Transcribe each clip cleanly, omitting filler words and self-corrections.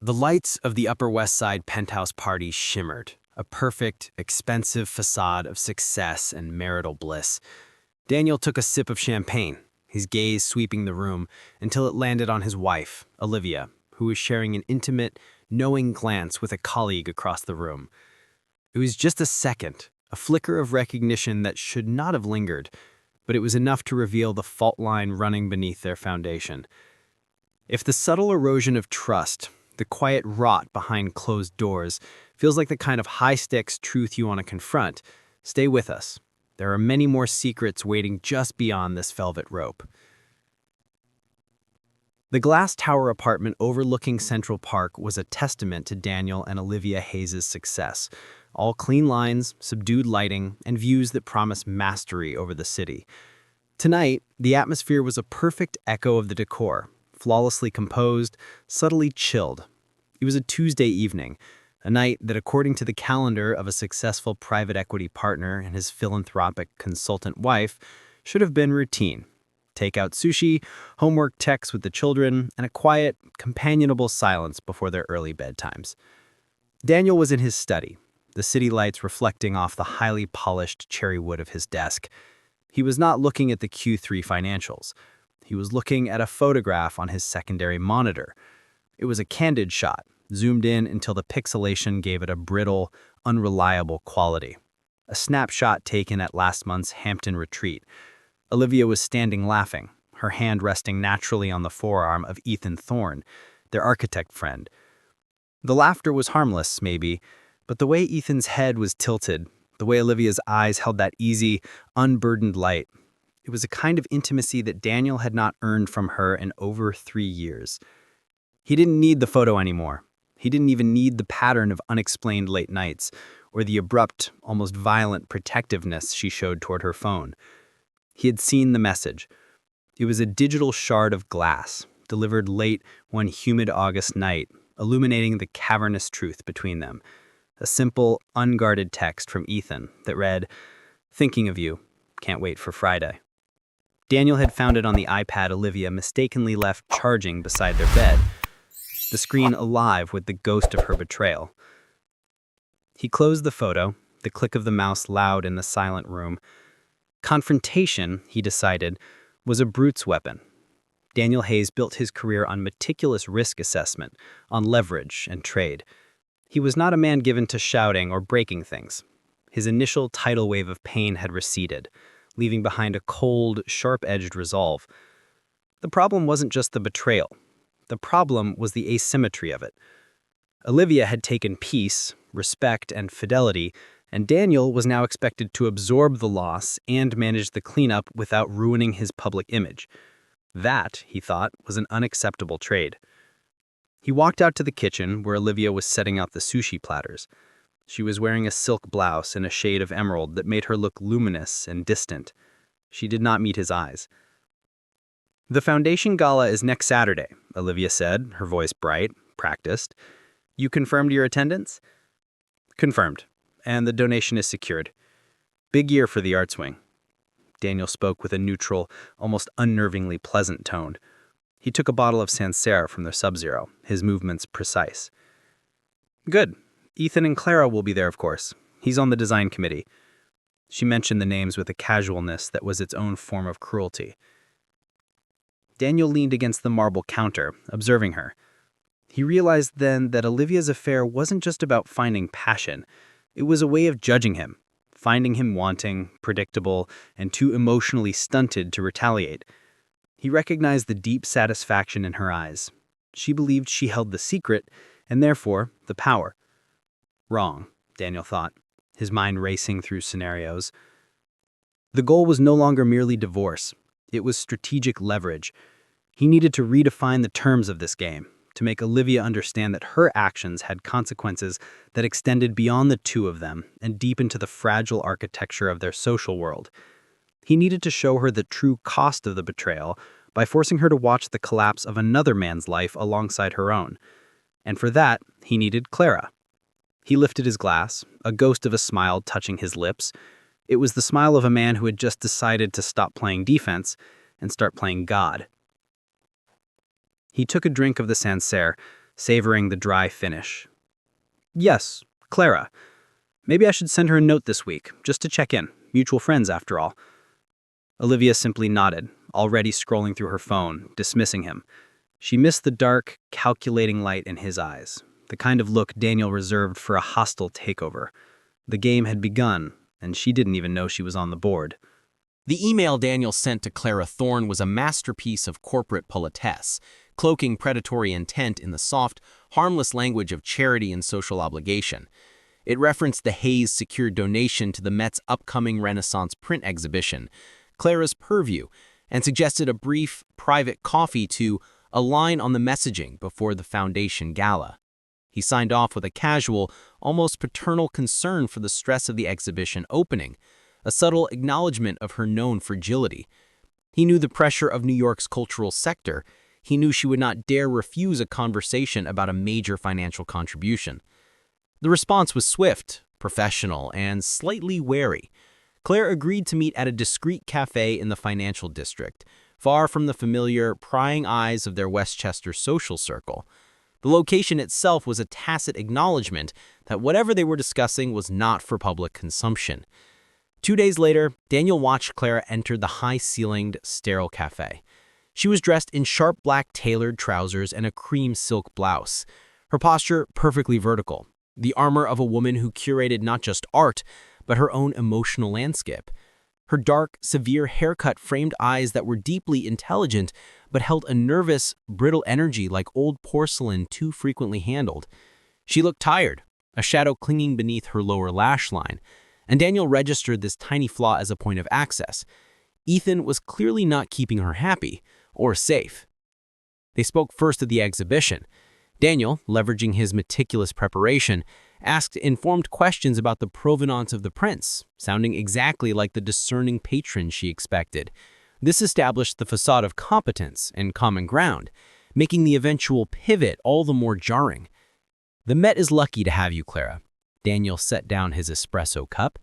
The lights of the Upper West Side penthouse party shimmered, a perfect, expensive facade of success and marital bliss. Daniel took a sip of champagne, his gaze sweeping the room until it landed on his wife, Olivia, who was sharing an intimate, knowing glance with a colleague across the room. It was just a second, a flicker of recognition that should not have lingered, but it was enough to reveal the fault line running beneath their foundation. If the subtle erosion of trust, the quiet rot behind closed doors, feels like the kind of high-stakes truth you want to confront, stay with us. There are many more secrets waiting just beyond this velvet rope. The glass tower apartment overlooking Central Park was a testament to Daniel and Olivia Hayes' success. All clean lines, subdued lighting, and views that promise mastery over the city. Tonight, the atmosphere was a perfect echo of the decor, flawlessly composed, subtly chilled. It was a Tuesday evening, a night that, according to the calendar of a successful private equity partner and his philanthropic consultant wife, should have been routine. Takeout sushi, homework texts with the children, and a quiet, companionable silence before their early bedtimes. Daniel was in his study, the city lights reflecting off the highly polished cherry wood of his desk. He was not looking at the Q3 financials. He was looking at a photograph on his secondary monitor. It was a candid shot, zoomed in until the pixelation gave it a brittle, unreliable quality. A snapshot taken at last month's Hampton retreat. Olivia was standing laughing, her hand resting naturally on the forearm of Ethan Thorne, their architect friend. The laughter was harmless, maybe, but the way Ethan's head was tilted, the way Olivia's eyes held that easy, unburdened light, it was a kind of intimacy that Daniel had not earned from her in over 3 years. He didn't need the photo anymore. He didn't even need the pattern of unexplained late nights, or the abrupt, almost violent protectiveness she showed toward her phone. He had seen the message. It was a digital shard of glass, delivered late one humid August night, illuminating the cavernous truth between them. A simple, unguarded text from Ethan that read, "Thinking of you. Can't wait for Friday." Daniel had found it on the iPad Olivia mistakenly left charging beside their bed, the screen alive with the ghost of her betrayal. He closed the photo, the click of the mouse loud in the silent room. Confrontation, he decided, was a brute's weapon. Daniel Hayes built his career on meticulous risk assessment, on leverage and trade. He was not a man given to shouting or breaking things. His initial tidal wave of pain had receded, leaving behind a cold, sharp-edged resolve. The problem wasn't just the betrayal. The problem was the asymmetry of it. Olivia had taken peace, respect, and fidelity, and Daniel was now expected to absorb the loss and manage the cleanup without ruining his public image. That, he thought, was an unacceptable trade. He walked out to the kitchen where Olivia was setting out the sushi platters. She was wearing a silk blouse in a shade of emerald that made her look luminous and distant. She did not meet his eyes. "The foundation gala is next Saturday," Olivia said, her voice bright, practiced. "You confirmed your attendance?" "Confirmed, and the donation is secured. Big year for the arts wing." Daniel spoke with a neutral, almost unnervingly pleasant tone. He took a bottle of Sancerre from their Sub-Zero, his movements precise. "Good. Ethan and Clara will be there, of course. He's on the design committee." She mentioned the names with a casualness that was its own form of cruelty. Daniel leaned against the marble counter, observing her. He realized then that Olivia's affair wasn't just about finding passion. It was a way of judging him, finding him wanting, predictable, and too emotionally stunted to retaliate. He recognized the deep satisfaction in her eyes. She believed she held the secret, and therefore the power. Wrong, Daniel thought, his mind racing through scenarios. The goal was no longer merely divorce. It was strategic leverage. He needed to redefine the terms of this game, to make Olivia understand that her actions had consequences that extended beyond the two of them and deep into the fragile architecture of their social world. He needed to show her the true cost of the betrayal by forcing her to watch the collapse of another man's life alongside her own. And for that, he needed Clara. He lifted his glass, a ghost of a smile touching his lips. It was the smile of a man who had just decided to stop playing defense and start playing God. He took a drink of the Sancerre, savoring the dry finish. Yes, Clara. Maybe I should send her a note this week, just to check in. Mutual friends, after all. Olivia simply nodded, already scrolling through her phone, dismissing him. She missed the dark, calculating light in his eyes, the kind of look Daniel reserved for a hostile takeover. The game had begun, and she didn't even know she was on the board. The email Daniel sent to Clara Thorne was a masterpiece of corporate politesse, cloaking predatory intent in the soft, harmless language of charity and social obligation. It referenced the Hayes secured donation to the Met's upcoming Renaissance print exhibition, Clara's purview, and suggested a brief, private coffee to align on the messaging before the foundation gala. He signed off with a casual, almost paternal concern for the stress of the exhibition opening, a subtle acknowledgement of her known fragility. He knew the pressure of New York's cultural sector. He knew she would not dare refuse a conversation about a major financial contribution. The response was swift, professional, and slightly wary. Claire agreed to meet at a discreet cafe in the financial district, far from the familiar, prying eyes of their Westchester social circle. The location itself was a tacit acknowledgement that whatever they were discussing was not for public consumption. 2 days later, Daniel watched Clara enter the high-ceilinged, sterile cafe. She was dressed in sharp black tailored trousers and a cream silk blouse, her posture perfectly vertical, the armor of a woman who curated not just art, but her own emotional landscape. Her dark, severe haircut framed eyes that were deeply intelligent, but held a nervous, brittle energy like old porcelain too frequently handled. She looked tired, a shadow clinging beneath her lower lash line, and Daniel registered this tiny flaw as a point of access. Ethan was clearly not keeping her happy or safe. They spoke first at the exhibition. Daniel, leveraging his meticulous preparation, asked informed questions about the provenance of the prints, sounding exactly like the discerning patron she expected. This established the facade of competence and common ground, making the eventual pivot all the more jarring. "The Met is lucky to have you, Clara." Daniel set down his espresso cup.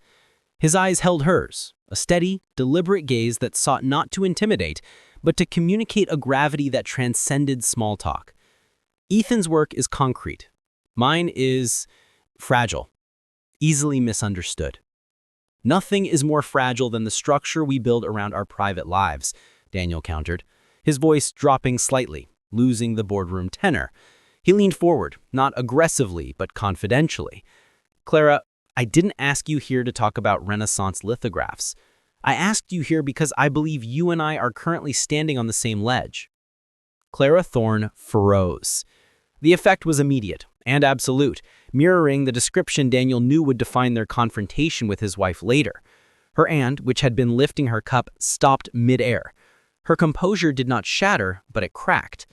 His eyes held hers, a steady, deliberate gaze that sought not to intimidate, but to communicate a gravity that transcended small talk. "Ethan's work is concrete. Mine is fragile, easily misunderstood." "Nothing is more fragile than the structure we build around our private lives," Daniel countered, his voice dropping slightly, losing the boardroom tenor. He leaned forward, not aggressively, but confidentially. "Clara, I didn't ask you here to talk about Renaissance lithographs. I asked you here because I believe you and I are currently standing on the same ledge." Clara Thorne froze. The effect was immediate and absolute, mirroring the description Daniel knew would define their confrontation with his wife later. Her hand, which had been lifting her cup, stopped mid-air. Her composure did not shatter, but it cracked.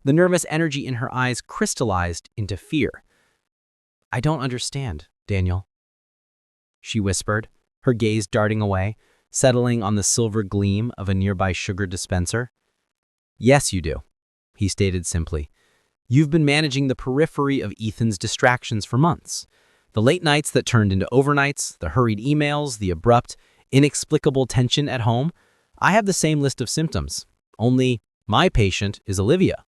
The nervous energy in her eyes crystallized into fear. "I don't understand, Daniel," she whispered, her gaze darting away, settling on the silver gleam of a nearby sugar dispenser. "Yes, you do," he stated simply. "You've been managing the periphery of Ethan's distractions for months. The late nights that turned into overnights, the hurried emails, the abrupt, inexplicable tension at home. I have the same list of symptoms, only my patient is Olivia."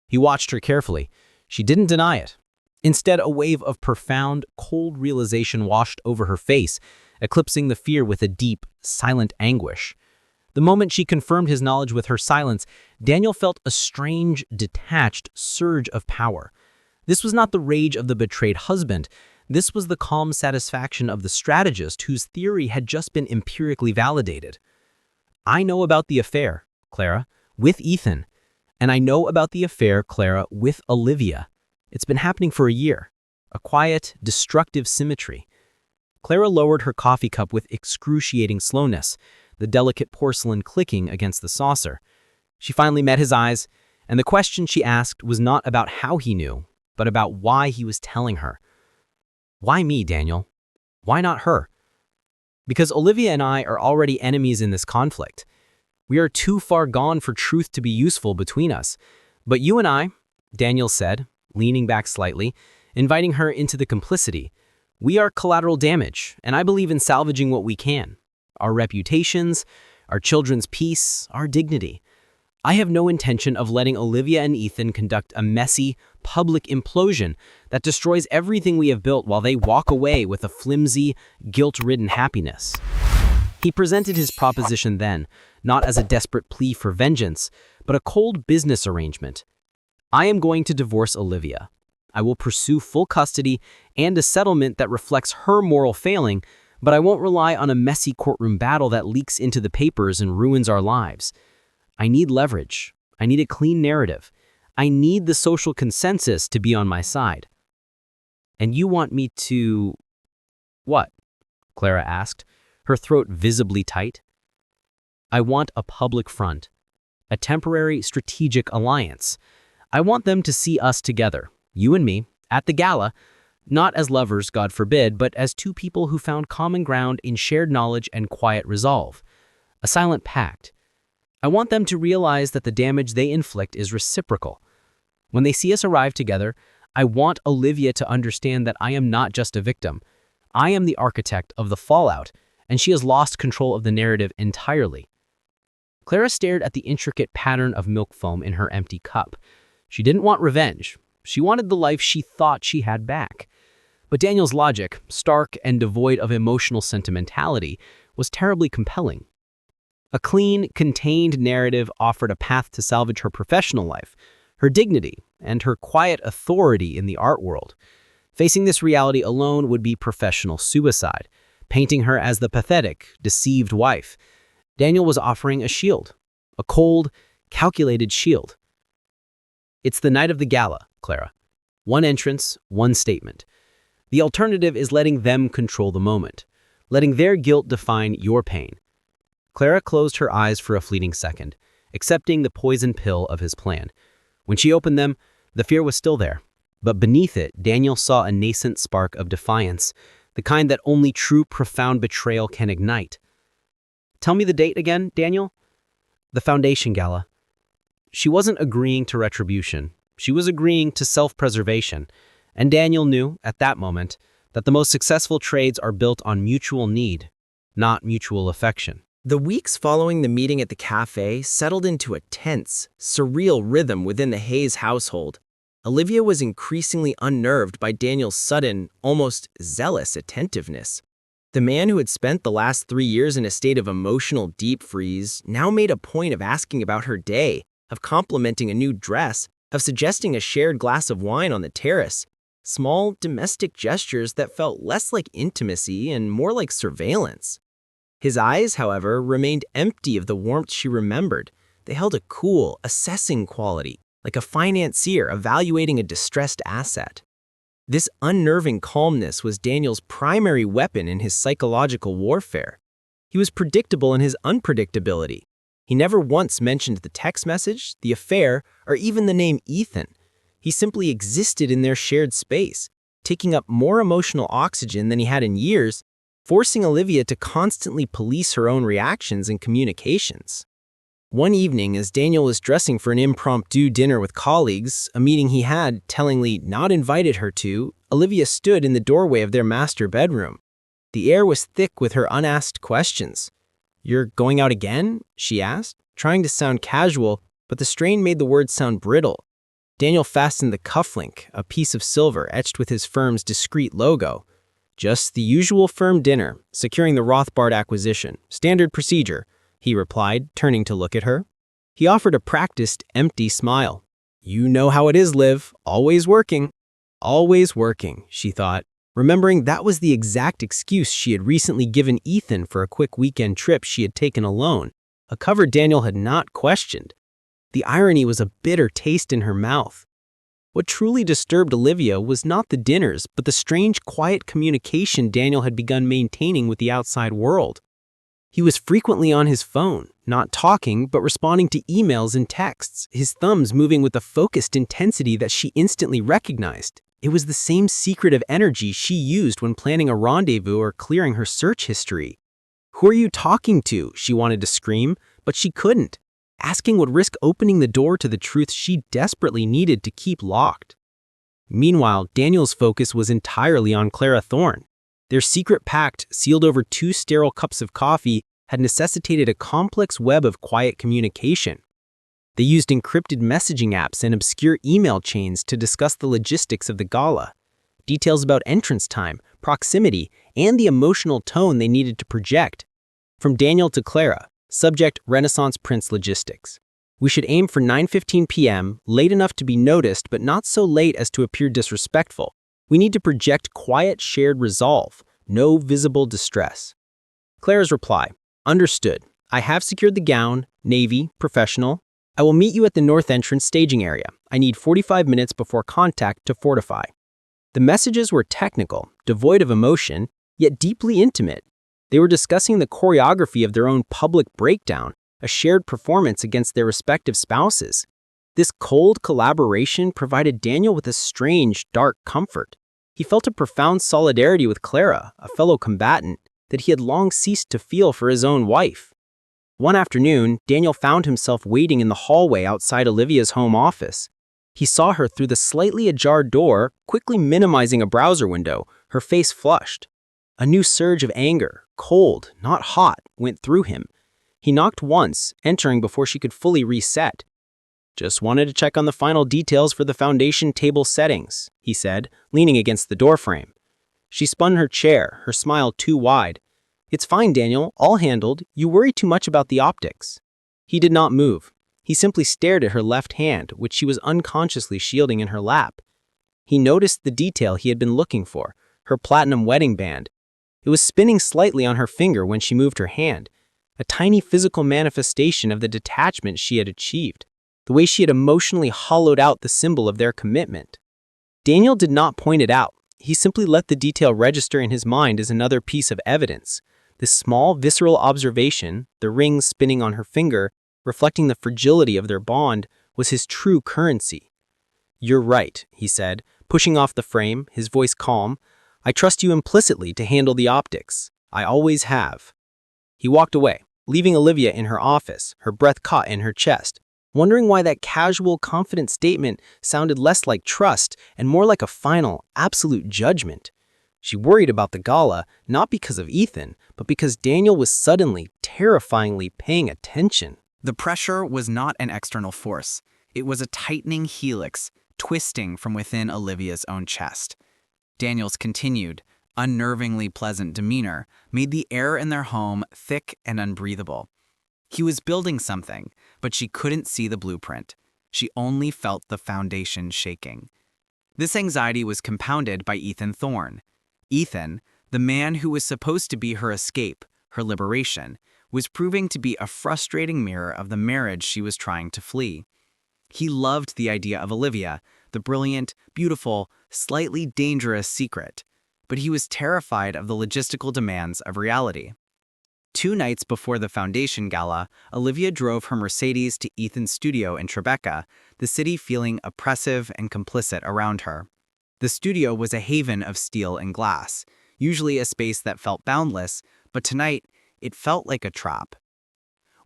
He watched her carefully. She didn't deny it. Instead, a wave of profound, cold realization washed over her face, eclipsing the fear with a deep, silent anguish. The moment she confirmed his knowledge with her silence, Daniel felt a strange, detached surge of power. This was not the rage of the betrayed husband. This was the calm satisfaction of the strategist whose theory had just been empirically validated. "I know about the affair, Clara, with Ethan. And I know about the affair, Clara, with Olivia. It's been happening for a year. A quiet, destructive symmetry." Clara lowered her coffee cup with excruciating slowness, the delicate porcelain clicking against the saucer. She finally met his eyes, and the question she asked was not about how he knew, but about why he was telling her. "Why me, Daniel? Why not her?" "Because Olivia and I are already enemies in this conflict. We are too far gone for truth to be useful between us. But you and I," Daniel said, leaning back slightly, inviting her into the complicity, "we are collateral damage, and I believe in salvaging what we can. Our reputations, our children's peace, our dignity. I have no intention of letting Olivia and Ethan conduct a messy, public implosion that destroys everything we have built while they walk away with a flimsy, guilt-ridden happiness. He presented his proposition then, not as a desperate plea for vengeance, but a cold business arrangement. I am going to divorce Olivia. I will pursue full custody and a settlement that reflects her moral failing, but I won't rely on a messy courtroom battle that leaks into the papers and ruins our lives. I need leverage. I need a clean narrative. I need the social consensus to be on my side. And you want me to... what? Clara asked, her throat visibly tight. I want a public front, a temporary strategic alliance. I want them to see us together, you and me, at the gala, not as lovers, God forbid, but as two people who found common ground in shared knowledge and quiet resolve. A silent pact. I want them to realize that the damage they inflict is reciprocal. When they see us arrive together, I want Olivia to understand that I am not just a victim. I am the architect of the fallout, and she has lost control of the narrative entirely. Clara stared at the intricate pattern of milk foam in her empty cup. She didn't want revenge. She wanted the life she thought she had back. But Daniel's logic, stark and devoid of emotional sentimentality, was terribly compelling. A clean, contained narrative offered a path to salvage her professional life, her dignity, and her quiet authority in the art world. Facing this reality alone would be professional suicide, painting her as the pathetic, deceived wife. Daniel was offering a shield, a cold, calculated shield. It's the night of the gala, Clara. One entrance, one statement. The alternative is letting them control the moment, letting their guilt define your pain. Clara closed her eyes for a fleeting second, accepting the poison pill of his plan. When she opened them, the fear was still there. But beneath it, Daniel saw a nascent spark of defiance, the kind that only true, profound betrayal can ignite. Tell me the date again, Daniel? The Foundation Gala. She wasn't agreeing to retribution. She was agreeing to self-preservation. And Daniel knew, at that moment, that the most successful trades are built on mutual need, not mutual affection. The weeks following the meeting at the cafe settled into a tense, surreal rhythm within the Hayes household. Olivia was increasingly unnerved by Daniel's sudden, almost zealous attentiveness. The man who had spent the last 3 years in a state of emotional deep freeze now made a point of asking about her day, of complimenting a new dress, of suggesting a shared glass of wine on the terrace. Small, domestic gestures that felt less like intimacy and more like surveillance. His eyes, however, remained empty of the warmth she remembered. They held a cool, assessing quality, like a financier evaluating a distressed asset. This unnerving calmness was Daniel's primary weapon in his psychological warfare. He was predictable in his unpredictability. He never once mentioned the text message, the affair, or even the name Ethan. He simply existed in their shared space, taking up more emotional oxygen than he had in years, forcing Olivia to constantly police her own reactions and communications. One evening, as Daniel was dressing for an impromptu dinner with colleagues, a meeting he had, tellingly, not invited her to, Olivia stood in the doorway of their master bedroom. The air was thick with her unasked questions. "You're going out again?" she asked, trying to sound casual, but the strain made the words sound brittle. Daniel fastened the cufflink, a piece of silver etched with his firm's discreet logo. "Just the usual firm dinner, securing the Rothbard acquisition. Standard procedure," he replied, turning to look at her. He offered a practiced, empty smile. "You know how it is, Liv. Always working." Always working, she thought, remembering that was the exact excuse she had recently given Ethan for a quick weekend trip she had taken alone, a cover Daniel had not questioned. The irony was a bitter taste in her mouth. What truly disturbed Olivia was not the dinners, but the strange, quiet communication Daniel had begun maintaining with the outside world. He was frequently on his phone, not talking, but responding to emails and texts, his thumbs moving with a focused intensity that she instantly recognized. It was the same secretive energy she used when planning a rendezvous or clearing her search history. "Who are you talking to?" she wanted to scream, but she couldn't. Asking would risk opening the door to the truth she desperately needed to keep locked. Meanwhile, Daniel's focus was entirely on Clara Thorne. Their secret pact, sealed over 2 sterile cups of coffee, had necessitated a complex web of quiet communication. They used encrypted messaging apps and obscure email chains to discuss the logistics of the gala. Details about entrance time, proximity, and the emotional tone they needed to project. From Daniel to Clara, subject Renaissance Prince logistics. We should aim for 9:15 p.m., late enough to be noticed but not so late as to appear disrespectful. We need to project quiet shared resolve, no visible distress. Clara's reply, understood. I have secured the gown, navy, professional. I will meet you at the north entrance staging area. I need 45 minutes before contact to fortify. The messages were technical, devoid of emotion, yet deeply intimate. They were discussing the choreography of their own public breakdown, a shared performance against their respective spouses. This cold collaboration provided Daniel with a strange, dark comfort. He felt a profound solidarity with Clara, a fellow combatant, that he had long ceased to feel for his own wife. One afternoon, Daniel found himself waiting in the hallway outside Olivia's home office. He saw her through the slightly ajar door, quickly minimizing a browser window, her face flushed. A new surge of anger, cold, not hot, went through him. He knocked once, entering before she could fully reset. Just wanted to check on the final details for the foundation table settings, he said, leaning against the doorframe. She spun her chair, her smile too wide. It's fine, Daniel, all handled. You worry too much about the optics. He did not move. He simply stared at her left hand, which she was unconsciously shielding in her lap. He noticed the detail he had been looking for, her platinum wedding band. It was spinning slightly on her finger when she moved her hand, a tiny physical manifestation of the detachment she had achieved, the way she had emotionally hollowed out the symbol of their commitment. Daniel did not point it out. He simply let the detail register in his mind as another piece of evidence. This small, visceral observation, the ring spinning on her finger, reflecting the fragility of their bond, was his true currency. You're right, he said, pushing off the frame, his voice calm. I trust you implicitly to handle the optics. I always have. He walked away, leaving Olivia in her office, her breath caught in her chest, wondering why that casual, confident statement sounded less like trust and more like a final, absolute judgment. She worried about the gala, not because of Ethan, but because Daniel was suddenly, terrifyingly paying attention. The pressure was not an external force. It was a tightening helix, twisting from within Olivia's own chest. Daniel's continued, unnervingly pleasant demeanor made the air in their home thick and unbreathable. He was building something, but she couldn't see the blueprint. She only felt the foundation shaking. This anxiety was compounded by Ethan Thorne. Ethan, the man who was supposed to be her escape, her liberation, was proving to be a frustrating mirror of the marriage she was trying to flee. He loved the idea of Olivia, the brilliant, beautiful, slightly dangerous secret, but he was terrified of the logistical demands of reality. 2 nights before the foundation gala, Olivia drove her Mercedes to Ethan's studio in Tribeca, the city feeling oppressive and complicit around her. The studio was a haven of steel and glass, usually a space that felt boundless, but tonight, it felt like a trap.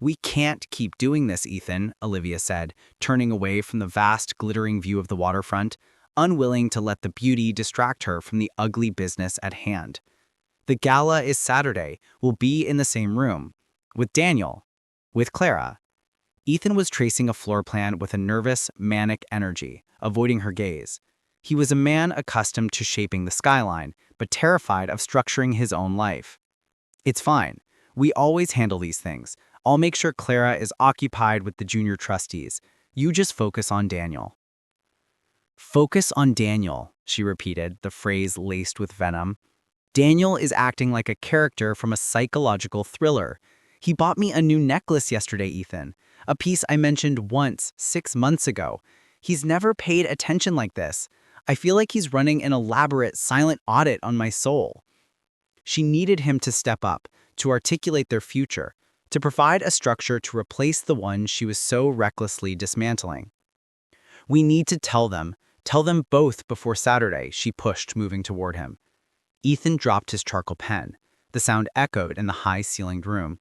We can't keep doing this, Ethan, Olivia said, turning away from the vast, glittering view of the waterfront, unwilling to let the beauty distract her from the ugly business at hand. The gala is Saturday. We'll be in the same room. With Daniel. With Clara. Ethan was tracing a floor plan with a nervous, manic energy, avoiding her gaze. He was a man accustomed to shaping the skyline, but terrified of structuring his own life. It's fine. We always handle these things. I'll make sure Clara is occupied with the junior trustees. You just focus on Daniel. Focus on Daniel, she repeated, the phrase laced with venom. Daniel is acting like a character from a psychological thriller. He bought me a new necklace yesterday, Ethan. A piece I mentioned once, 6 months ago. He's never paid attention like this. I feel like he's running an elaborate, silent audit on my soul. She needed him to step up, to articulate their future, to provide a structure to replace the one she was so recklessly dismantling. We need to tell them both before Saturday, she pushed, moving toward him. Ethan dropped his charcoal pen. The sound echoed in the high-ceilinged room.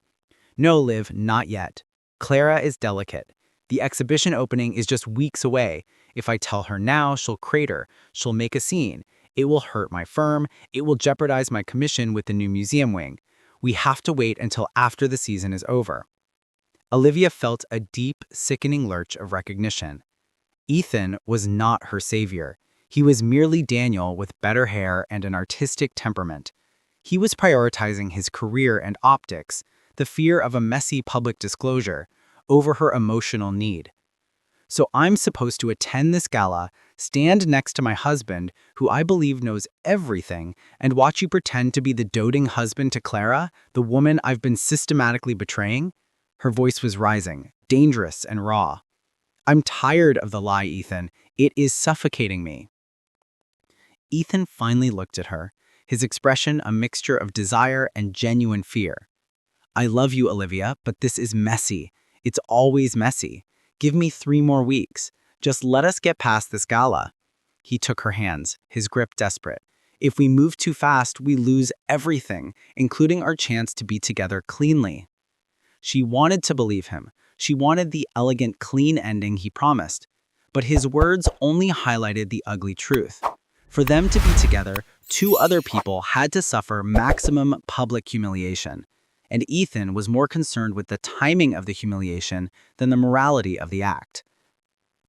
No, Liv, not yet. Clara is delicate. The exhibition opening is just weeks away. If I tell her now, she'll crater. She'll make a scene. It will hurt my firm. It will jeopardize my commission with the new museum wing. We have to wait until after the season is over. Olivia felt a deep, sickening lurch of recognition. Ethan was not her savior. He was merely Daniel with better hair and an artistic temperament. He was prioritizing his career and optics, the fear of a messy public disclosure, over her emotional need. So I'm supposed to attend this gala, stand next to my husband, who I believe knows everything, and watch you pretend to be the doting husband to Clara, the woman I've been systematically betraying? Her voice was rising, dangerous and raw. I'm tired of the lie, Ethan. It is suffocating me. Ethan finally looked at her, his expression a mixture of desire and genuine fear. I love you, Olivia, but this is messy. It's always messy. Give me 3 more weeks. Just let us get past this gala. He took her hands, his grip desperate. If we move too fast, we lose everything, including our chance to be together cleanly. She wanted to believe him. She wanted the elegant, clean ending he promised. But his words only highlighted the ugly truth. For them to be together, 2 other people had to suffer maximum public humiliation. And Ethan was more concerned with the timing of the humiliation than the morality of the act.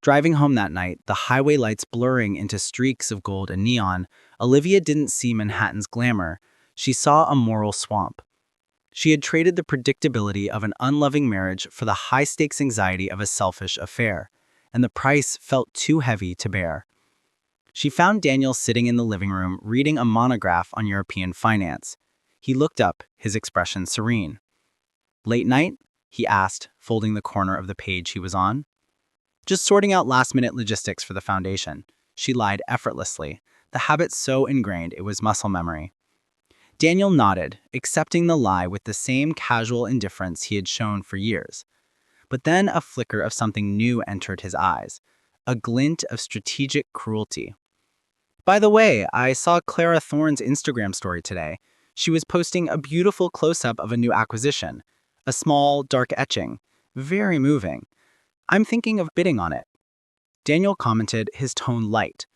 Driving home that night, the highway lights blurring into streaks of gold and neon, Olivia didn't see Manhattan's glamour. She saw a moral swamp. She had traded the predictability of an unloving marriage for the high-stakes anxiety of a selfish affair, and the price felt too heavy to bear. She found Daniel sitting in the living room reading a monograph on European finance. He looked up, his expression serene. "Late night?" he asked, folding the corner of the page he was on. "Just sorting out last-minute logistics for the foundation." She lied effortlessly, the habit so ingrained it was muscle memory. Daniel nodded, accepting the lie with the same casual indifference he had shown for years. But then a flicker of something new entered his eyes, a glint of strategic cruelty. "By the way, I saw Clara Thorne's Instagram story today. She was posting a beautiful close-up of a new acquisition, a small, dark etching. Very moving. I'm thinking of bidding on it." Daniel commented, his tone light.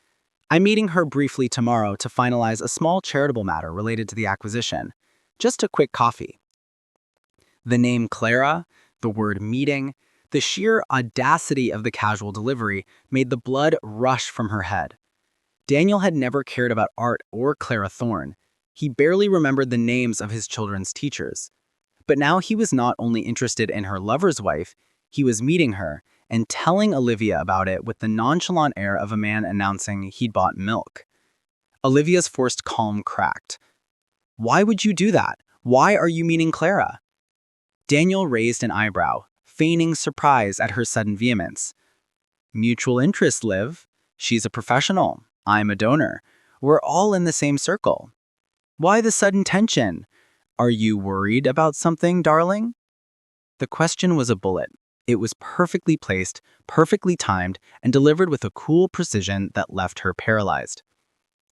"I'm meeting her briefly tomorrow to finalize a small charitable matter related to the acquisition. Just a quick coffee." The name Clara, the word meeting, the sheer audacity of the casual delivery made the blood rush from her head. Daniel had never cared about art or Clara Thorne. He barely remembered the names of his children's teachers. But now he was not only interested in her lover's wife, he was meeting her and telling Olivia about it with the nonchalant air of a man announcing he'd bought milk. Olivia's forced calm cracked. "Why would you do that? Why are you meeting Clara?" Daniel raised an eyebrow, feigning surprise at her sudden vehemence. "Mutual interest, Liv. She's a professional. I'm a donor. We're all in the same circle. Why the sudden tension? Are you worried about something, darling?" The question was a bullet. It was perfectly placed, perfectly timed, and delivered with a cool precision that left her paralyzed.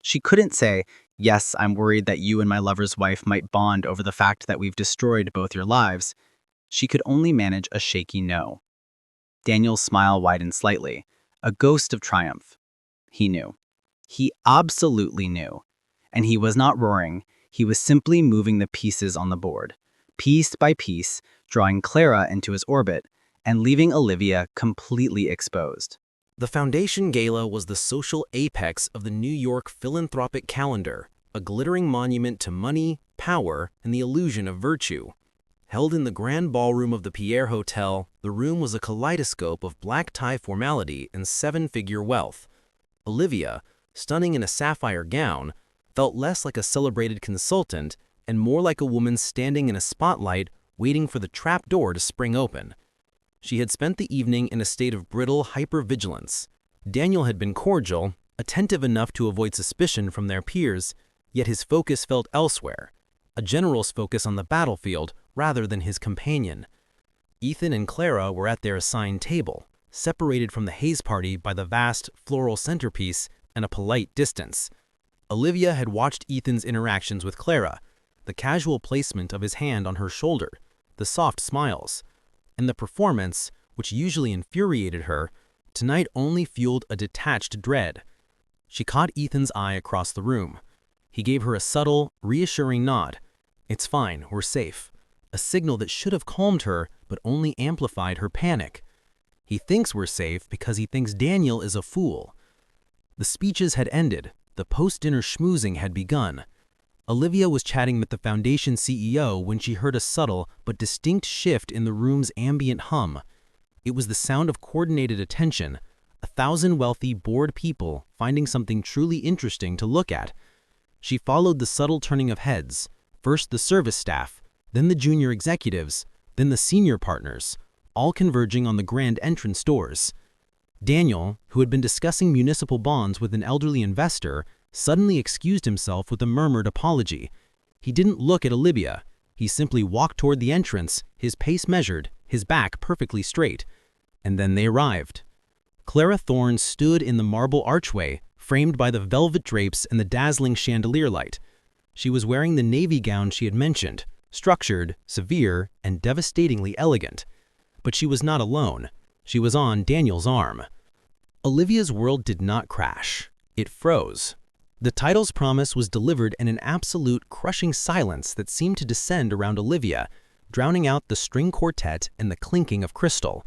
She couldn't say, "Yes, I'm worried that you and my lover's wife might bond over the fact that we've destroyed both your lives." She could only manage a shaky no. Daniel's smile widened slightly, a ghost of triumph. He knew. He absolutely knew. And he was not roaring, he was simply moving the pieces on the board, piece by piece, drawing Clara into his orbit, and leaving Olivia completely exposed. The Foundation Gala was the social apex of the New York philanthropic calendar, a glittering monument to money, power, and the illusion of virtue. Held in the grand ballroom of the Pierre Hotel, the room was a kaleidoscope of black tie formality and 7-figure wealth. Olivia, stunning in a sapphire gown, felt less like a celebrated consultant and more like a woman standing in a spotlight waiting for the trap door to spring open. She had spent the evening in a state of brittle hypervigilance. Daniel had been cordial, attentive enough to avoid suspicion from their peers, yet his focus felt elsewhere, a general's focus on the battlefield rather than his companion. Ethan and Clara were at their assigned table, separated from the haze party by the vast floral centerpiece and a polite distance. Olivia had watched Ethan's interactions with Clara, the casual placement of his hand on her shoulder, the soft smiles. And the performance, which usually infuriated her, tonight only fueled a detached dread. She caught Ethan's eye across the room. He gave her a subtle, reassuring nod. "It's fine, we're safe." A signal that should have calmed her, but only amplified her panic. He thinks we're safe because he thinks Daniel is a fool. The speeches had ended. The post-dinner schmoozing had begun. Olivia was chatting with the Foundation CEO when she heard a subtle but distinct shift in the room's ambient hum. It was the sound of coordinated attention, 1,000 wealthy, bored people finding something truly interesting to look at. She followed the subtle turning of heads, first the service staff, then the junior executives, then the senior partners, all converging on the grand entrance doors. Daniel, who had been discussing municipal bonds with an elderly investor, suddenly excused himself with a murmured apology. He didn't look at Olivia. He simply walked toward the entrance, his pace measured, his back perfectly straight. And then they arrived. Clara Thorne stood in the marble archway, framed by the velvet drapes and the dazzling chandelier light. She was wearing the navy gown she had mentioned, structured, severe, and devastatingly elegant. But she was not alone. She was on Daniel's arm. Olivia's world did not crash. It froze. The title's promise was delivered in an absolute, crushing silence that seemed to descend around Olivia, drowning out the string quartet and the clinking of crystal.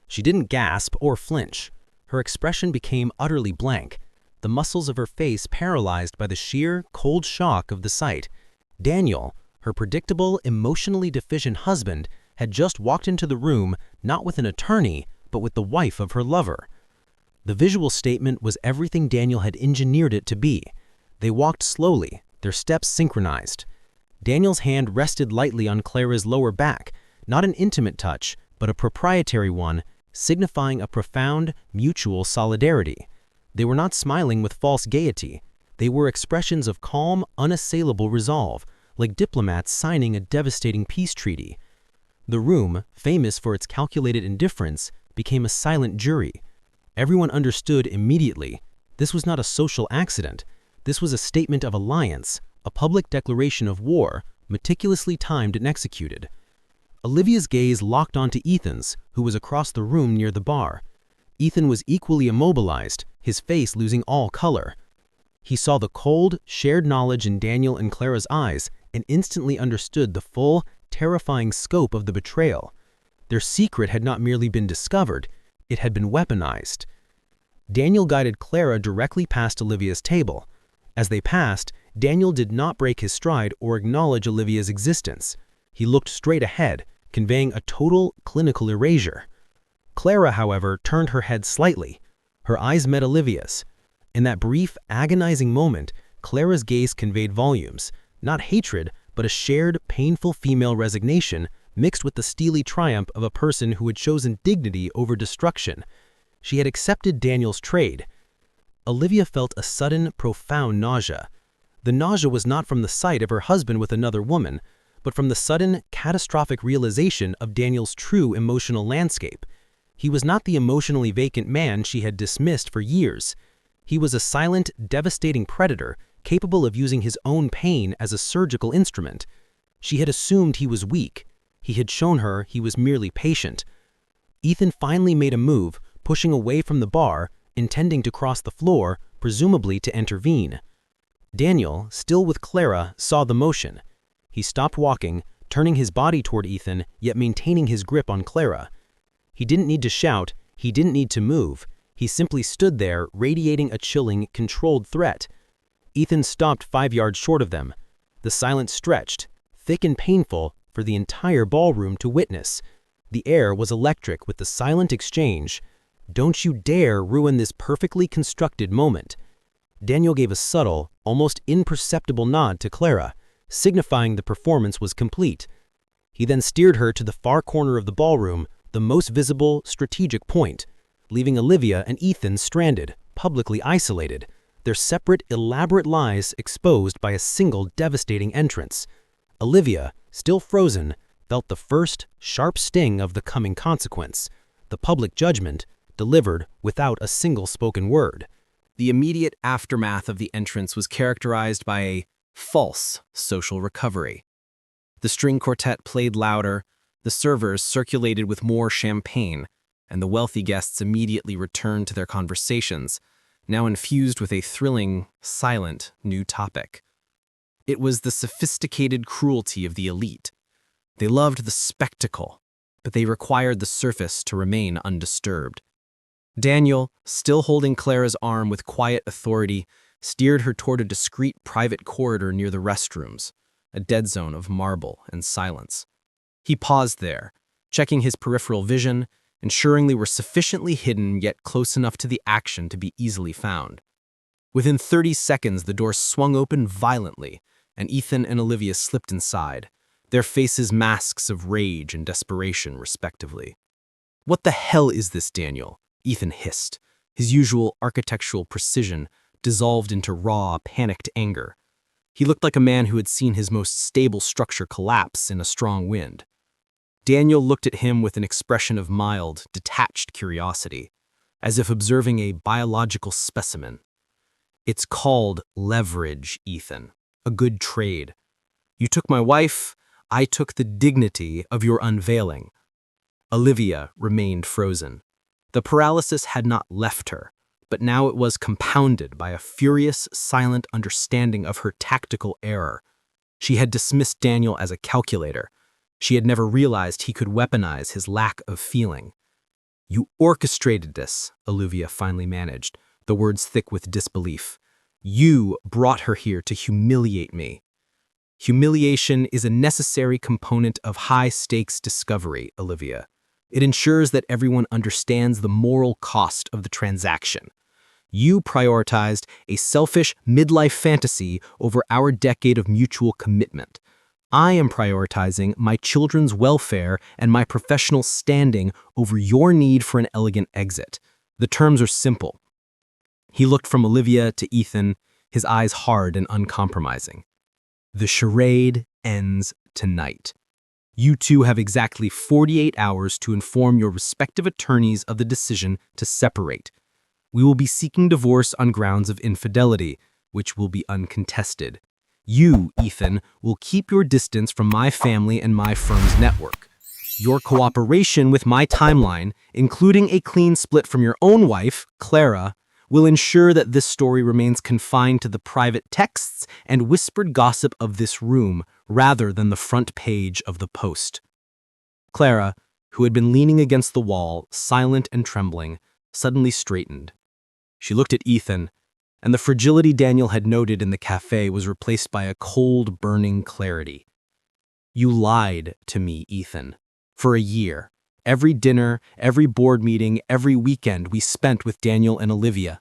She didn't gasp or flinch. Her expression became utterly blank, the muscles of her face paralyzed by the sheer, cold shock of the sight. Daniel, her predictable, emotionally deficient husband, had just walked into the room not with an attorney, but with the wife of her lover. The visual statement was everything Daniel had engineered it to be. They walked slowly, their steps synchronized. Daniel's hand rested lightly on Clara's lower back, not an intimate touch, but a proprietary one, signifying a profound, mutual solidarity. They were not smiling with false gaiety. They were expressions of calm, unassailable resolve, like diplomats signing a devastating peace treaty. The room, famous for its calculated indifference, became a silent jury. Everyone understood immediately. This was not a social accident. This was a statement of alliance, a public declaration of war, meticulously timed and executed. Olivia's gaze locked onto Ethan's, who was across the room near the bar. Ethan was equally immobilized, his face losing all color. He saw the cold, shared knowledge in Daniel and Clara's eyes and instantly understood the full, terrifying scope of the betrayal. Their secret had not merely been discovered, it had been weaponized. Daniel guided Clara directly past Olivia's table. As they passed, Daniel did not break his stride or acknowledge Olivia's existence. He looked straight ahead, conveying a total, clinical erasure. Clara, however, turned her head slightly. Her eyes met Olivia's. In that brief, agonizing moment, Clara's gaze conveyed volumes, not hatred, but a shared, painful female resignation mixed with the steely triumph of a person who had chosen dignity over destruction. She had accepted Daniel's trade. Olivia felt a sudden, profound nausea. The nausea was not from the sight of her husband with another woman, but from the sudden, catastrophic realization of Daniel's true emotional landscape. He was not the emotionally vacant man she had dismissed for years. He was a silent, devastating predator, capable of using his own pain as a surgical instrument. She had assumed he was weak. He had shown her he was merely patient. Ethan finally made a move, pushing away from the bar, intending to cross the floor, presumably to intervene. Daniel, still with Clara, saw the motion. He stopped walking, turning his body toward Ethan, yet maintaining his grip on Clara. He didn't need to shout, he didn't need to move. He simply stood there, radiating a chilling, controlled threat. Ethan stopped 5 yards short of them. The silence stretched, thick and painful, for the entire ballroom to witness. The air was electric with the silent exchange. "Don't you dare ruin this perfectly constructed moment." Daniel gave a subtle, almost imperceptible nod to Clara, signifying the performance was complete. He then steered her to the far corner of the ballroom, the most visible, strategic point, leaving Olivia and Ethan stranded, publicly isolated, their separate, elaborate lies exposed by a single devastating entrance. Olivia, still frozen, felt the first, sharp sting of the coming consequence, the public judgment, delivered without a single spoken word. The immediate aftermath of the entrance was characterized by a false social recovery. The string quartet played louder, the servers circulated with more champagne, and the wealthy guests immediately returned to their conversations, now infused with a thrilling, silent new topic. It was the sophisticated cruelty of the elite. They loved the spectacle, but they required the surface to remain undisturbed. Daniel, still holding Clara's arm with quiet authority, steered her toward a discreet private corridor near the restrooms, a dead zone of marble and silence. He paused there, checking his peripheral vision, ensuring they were sufficiently hidden yet close enough to the action to be easily found. Within 30 seconds, the door swung open violently, and Ethan and Olivia slipped inside, their faces masks of rage and desperation, respectively. "What the hell is this, Daniel?" Ethan hissed, his usual architectural precision dissolved into raw, panicked anger. He looked like a man who had seen his most stable structure collapse in a strong wind. Daniel looked at him with an expression of mild, detached curiosity, as if observing a biological specimen. "It's called leverage, Ethan. A good trade. You took my wife, I took the dignity of your unveiling." Olivia remained frozen. The paralysis had not left her, but now it was compounded by a furious, silent understanding of her tactical error. She had dismissed Daniel as a calculator. She had never realized he could weaponize his lack of feeling. "You orchestrated this," Olivia finally managed, the words thick with disbelief. "You brought her here to humiliate me." "Humiliation is a necessary component of high-stakes discovery, Olivia. It ensures that everyone understands the moral cost of the transaction. You prioritized a selfish midlife fantasy over our decade of mutual commitment. I am prioritizing my children's welfare and my professional standing over your need for an elegant exit. The terms are simple." He looked from Olivia to Ethan, his eyes hard and uncompromising. "The charade ends tonight. You two have exactly 48 hours to inform your respective attorneys of the decision to separate. We will be seeking divorce on grounds of infidelity, which will be uncontested. You, Ethan, will keep your distance from my family and my firm's network. Your cooperation with my timeline, including a clean split from your own wife, Clara, will ensure that this story remains confined to the private texts and whispered gossip of this room rather than the front page of the Post." Clara, who had been leaning against the wall, silent and trembling, suddenly straightened. She looked at Ethan, and the fragility Daniel had noted in the cafe was replaced by a cold, burning clarity. "You lied to me, Ethan. For a year. Every dinner, every board meeting, every weekend we spent with Daniel and Olivia.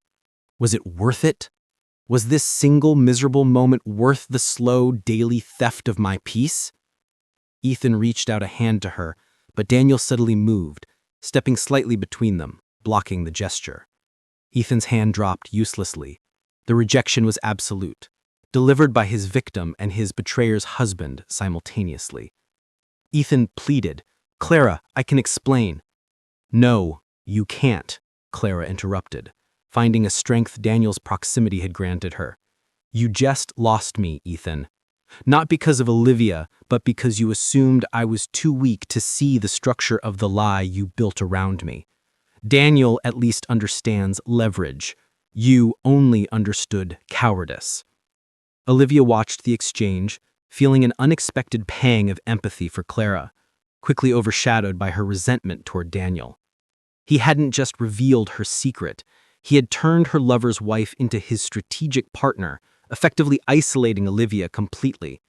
Was it worth it? Was this single miserable moment worth the slow, daily theft of my peace?" Ethan reached out a hand to her, but Daniel suddenly moved, stepping slightly between them, blocking the gesture. Ethan's hand dropped uselessly. The rejection was absolute, delivered by his victim and his betrayer's husband simultaneously. Ethan pleaded, "Clara, I can explain." "No, you can't," Clara interrupted, finding a strength Daniel's proximity had granted her. "You just lost me, Ethan. Not because of Olivia, but because you assumed I was too weak to see the structure of the lie you built around me. Daniel at least understands leverage. You only understood cowardice." Olivia watched the exchange, feeling an unexpected pang of empathy for Clara, quickly overshadowed by her resentment toward Daniel. He hadn't just revealed her secret, he had turned her lover's wife into his strategic partner, effectively isolating Olivia completely.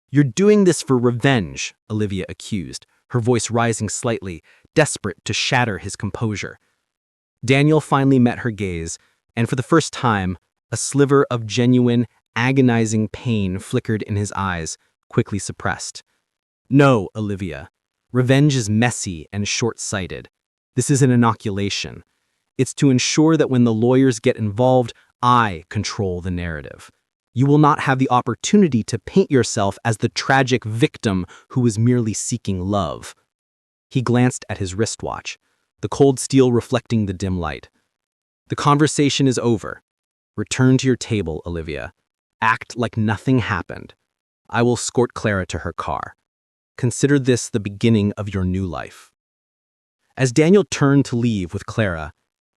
"You're doing this for revenge," Olivia accused, her voice rising slightly, desperate to shatter his composure. Daniel finally met her gaze, and for the first time, a sliver of genuine, agonizing pain flickered in his eyes, quickly suppressed. "No, Olivia. Revenge is messy and short-sighted. This is an inoculation. It's to ensure that when the lawyers get involved, I control the narrative. You will not have the opportunity to paint yourself as the tragic victim who is merely seeking love." He glanced at his wristwatch, the cold steel reflecting the dim light. "The conversation is over. Return to your table, Olivia. Act like nothing happened. I will escort Clara to her car. Consider this the beginning of your new life." As Daniel turned to leave with Clara,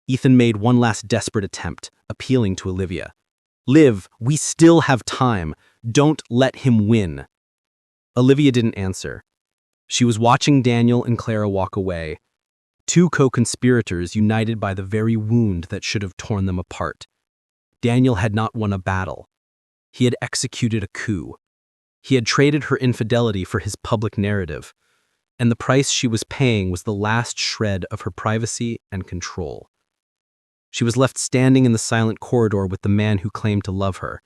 Ethan made one last desperate attempt, appealing to Olivia. "Liv, we still have time. Don't let him win." Olivia didn't answer. She was watching Daniel and Clara walk away, two co-conspirators united by the very wound that should have torn them apart. Daniel had not won a battle. He had executed a coup. He had traded her infidelity for his public narrative, and the price she was paying was the last shred of her privacy and control. She was left standing in the silent corridor with the man who claimed to love her,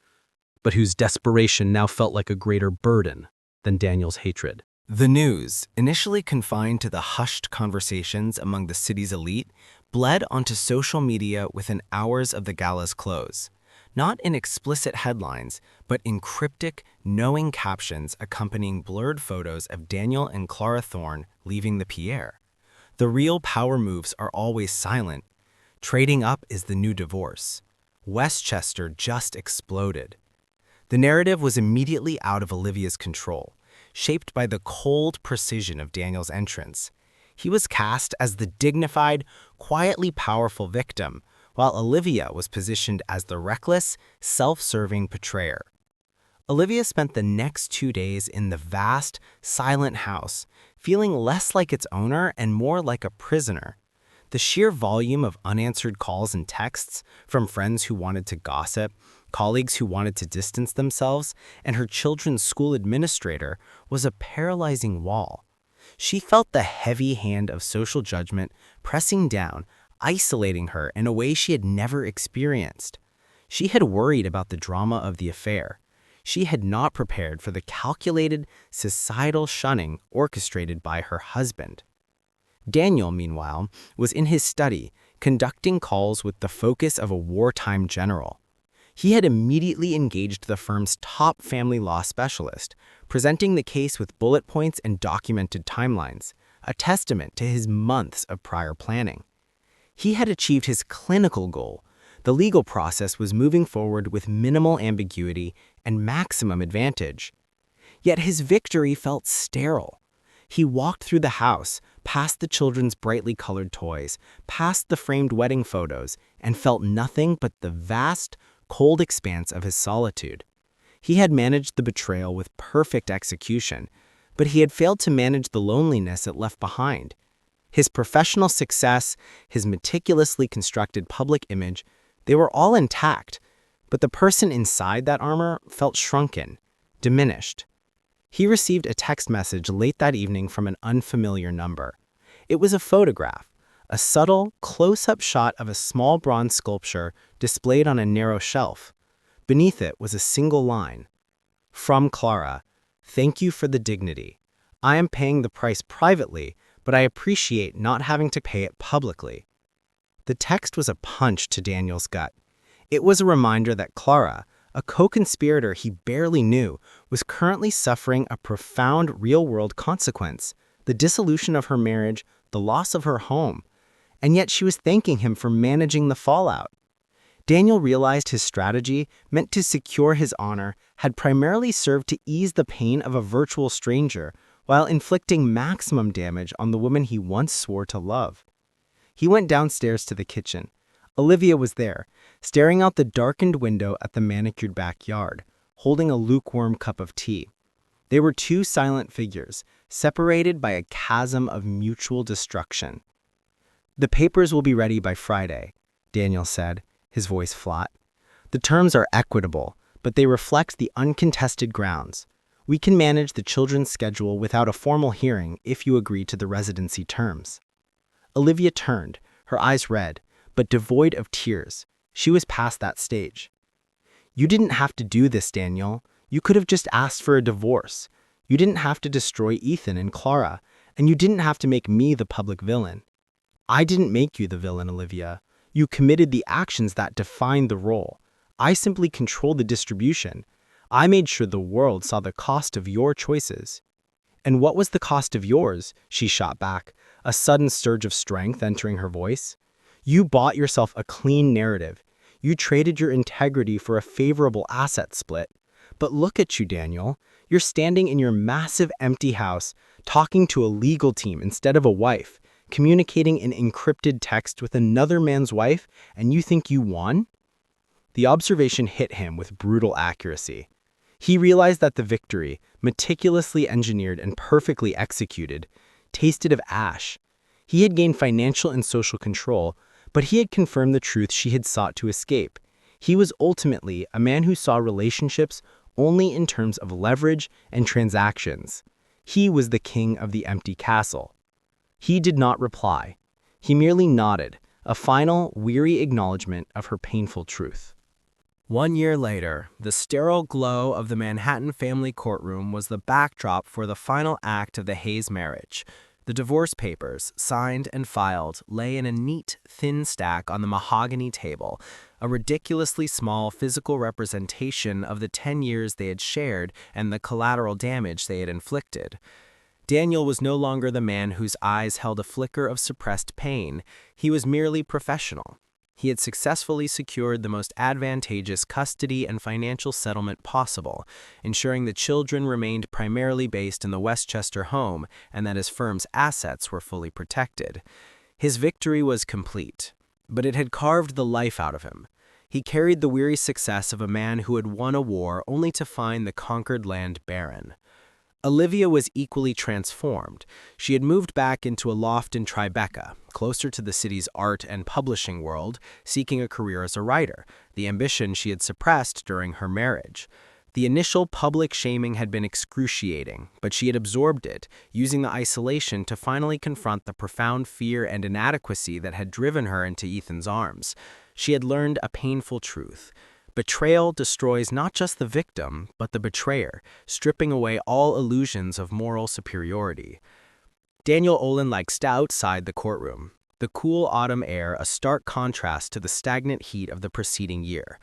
but whose desperation now felt like a greater burden than Daniel's hatred. The news, initially confined to the hushed conversations among the city's elite, bled onto social media within hours of the gala's close. Not in explicit headlines, but in cryptic, knowing captions accompanying blurred photos of Daniel and Clara Thorne leaving the Pierre. The real power moves are always silent. Trading up is the new divorce. Westchester just exploded. The narrative was immediately out of Olivia's control, shaped by the cold precision of Daniel's entrance. He was cast as the dignified, quietly powerful victim, while Olivia was positioned as the reckless, self-serving betrayer. Olivia spent the next 2 days in the vast, silent house, feeling less like its owner and more like a prisoner. The sheer volume of unanswered calls and texts from friends who wanted to gossip, colleagues who wanted to distance themselves, and her children's school administrator was a paralyzing wall. She felt the heavy hand of social judgment pressing down, isolating her in a way she had never experienced. She had worried about the drama of the affair. She had not prepared for the calculated, societal shunning orchestrated by her husband. Daniel, meanwhile, was in his study, conducting calls with the focus of a wartime general. He had immediately engaged the firm's top family law specialist, presenting the case with bullet points and documented timelines, a testament to his months of prior planning. He had achieved his clinical goal. The legal process was moving forward with minimal ambiguity and maximum advantage. Yet his victory felt sterile. He walked through the house, past the children's brightly colored toys, past the framed wedding photos, and felt nothing but the vast, cold expanse of his solitude. He had managed the betrayal with perfect execution, but he had failed to manage the loneliness it left behind. His professional success, his meticulously constructed public image, they were all intact, but the person inside that armor felt shrunken, diminished. He received a text message late that evening from an unfamiliar number. It was a photograph, a subtle, close-up shot of a small bronze sculpture displayed on a narrow shelf. Beneath it was a single line. From Clara, thank you for the dignity. I am paying the price privately, but I appreciate not having to pay it publicly. The text was a punch to Daniel's gut. It was a reminder that Clara, a co-conspirator he barely knew, was currently suffering a profound real-world consequence, the dissolution of her marriage, the loss of her home, and yet she was thanking him for managing the fallout. Daniel realized his strategy, meant to secure his honor, had primarily served to ease the pain of a virtual stranger while inflicting maximum damage on the woman he once swore to love. He went downstairs to the kitchen. Olivia was there, staring out the darkened window at the manicured backyard, holding a lukewarm cup of tea. They were two silent figures, separated by a chasm of mutual destruction. The papers will be ready by Friday, Daniel said, his voice flat. The terms are equitable, but they reflect the uncontested grounds. We can manage the children's schedule without a formal hearing if you agree to the residency terms. Olivia turned, her eyes red, but devoid of tears. She was past that stage. You didn't have to do this, Daniel. You could have just asked for a divorce. You didn't have to destroy Ethan and Clara, and you didn't have to make me the public villain. I didn't make you the villain, Olivia. You committed the actions that defined the role. I simply controlled the distribution. I made sure the world saw the cost of your choices. And what was the cost of yours? She shot back, a sudden surge of strength entering her voice. You bought yourself a clean narrative. You traded your integrity for a favorable asset split. But look at you, Daniel. You're standing in your massive empty house, talking to a legal team instead of a wife, communicating in encrypted text with another man's wife, and you think you won? The observation hit him with brutal accuracy. He realized that the victory, meticulously engineered and perfectly executed, tasted of ash. He had gained financial and social control, but he had confirmed the truth she had sought to escape. He was ultimately a man who saw relationships only in terms of leverage and transactions. He was the king of the empty castle. He did not reply. He merely nodded, a final, weary acknowledgement of her painful truth. 1 year later, the sterile glow of the Manhattan family courtroom was the backdrop for the final act of the Hayes marriage. The divorce papers, signed and filed, lay in a neat, thin stack on the mahogany table, a ridiculously small physical representation of the 10 years they had shared and the collateral damage they had inflicted. Daniel was no longer the man whose eyes held a flicker of suppressed pain. He was merely professional. He had successfully secured the most advantageous custody and financial settlement possible, ensuring the children remained primarily based in the Westchester home and that his firm's assets were fully protected. His victory was complete, but it had carved the life out of him. He carried the weary success of a man who had won a war only to find the conquered land barren. Olivia was equally transformed. She had moved back into a loft in Tribeca, closer to the city's art and publishing world, seeking a career as a writer, the ambition she had suppressed during her marriage. The initial public shaming had been excruciating, but she had absorbed it, using the isolation to finally confront the profound fear and inadequacy that had driven her into Ethan's arms. She had learned a painful truth. Betrayal destroys not just the victim, but the betrayer, stripping away all illusions of moral superiority. Daniel Olin liked outside the courtroom, the cool autumn air a stark contrast to the stagnant heat of the preceding year.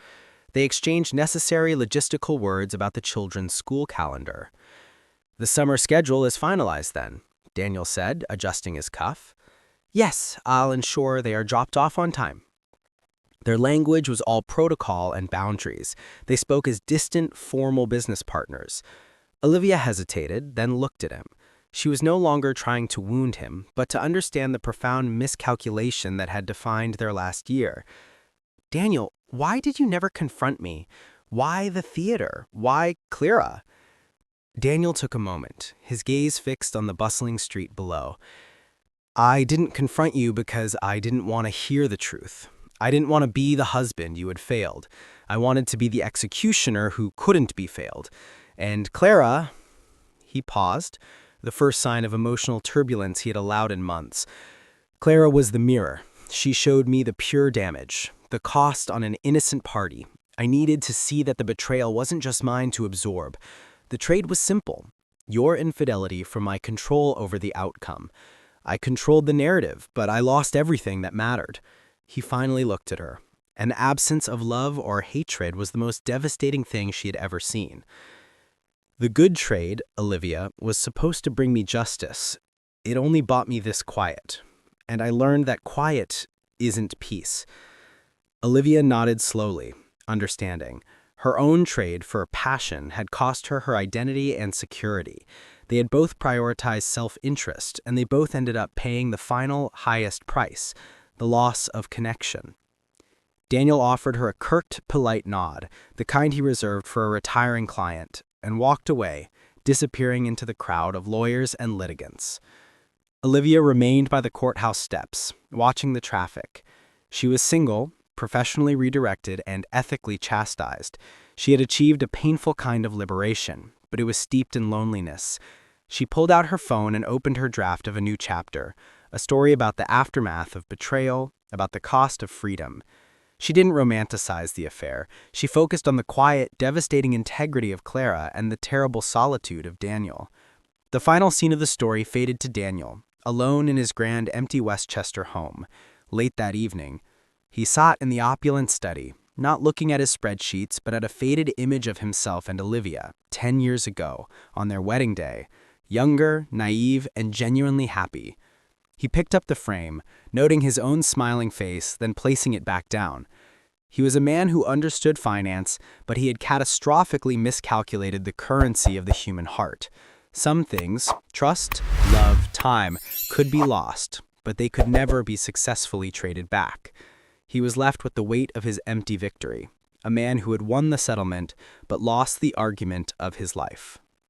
They exchanged necessary logistical words about the children's school calendar. "The summer schedule is finalized then," Daniel said, adjusting his cuff. "Yes, I'll ensure they are dropped off on time." Their language was all protocol and boundaries. They spoke as distant, formal business partners. Olivia hesitated, then looked at him. She was no longer trying to wound him, but to understand the profound miscalculation that had defined their last year. "Daniel, why did you never confront me? Why the theater? Why Clara?" Daniel took a moment, his gaze fixed on the bustling street below. "I didn't confront you because I didn't want to hear the truth. I didn't want to be the husband you had failed. I wanted to be the executioner who couldn't be failed. And Clara—" He paused, the first sign of emotional turbulence he had allowed in months. "Clara was the mirror. She showed me the pure damage, the cost on an innocent party. I needed to see that the betrayal wasn't just mine to absorb. The trade was simple. Your infidelity for my control over the outcome. I controlled the narrative, but I lost everything that mattered." He finally looked at her. An absence of love or hatred was the most devastating thing she had ever seen. "The good trade, Olivia, was supposed to bring me justice. It only bought me this quiet. And I learned that quiet isn't peace." Olivia nodded slowly, understanding. Her own trade for passion had cost her her identity and security. They had both prioritized self-interest, and they both ended up paying the final, highest price, the loss of connection. Daniel offered her a curt, polite nod, the kind he reserved for a retiring client, and walked away, disappearing into the crowd of lawyers and litigants. Olivia remained by the courthouse steps, watching the traffic. She was single, professionally redirected, and ethically chastised. She had achieved a painful kind of liberation, but it was steeped in loneliness. She pulled out her phone and opened her draft of a new chapter, a story about the aftermath of betrayal, about the cost of freedom. She didn't romanticize the affair. She focused on the quiet, devastating integrity of Clara and the terrible solitude of Daniel. The final scene of the story faded to Daniel, alone in his grand, empty Westchester home. Late that evening, he sat in the opulent study, not looking at his spreadsheets, but at a faded image of himself and Olivia, 10 years ago, on their wedding day, younger, naive, and genuinely happy. He picked up the frame, noting his own smiling face, then placing it back down. He was a man who understood finance, but he had catastrophically miscalculated the currency of the human heart. Some things, trust, love, time, could be lost, but they could never be successfully traded back. He was left with the weight of his empty victory, a man who had won the settlement but lost the argument of his life.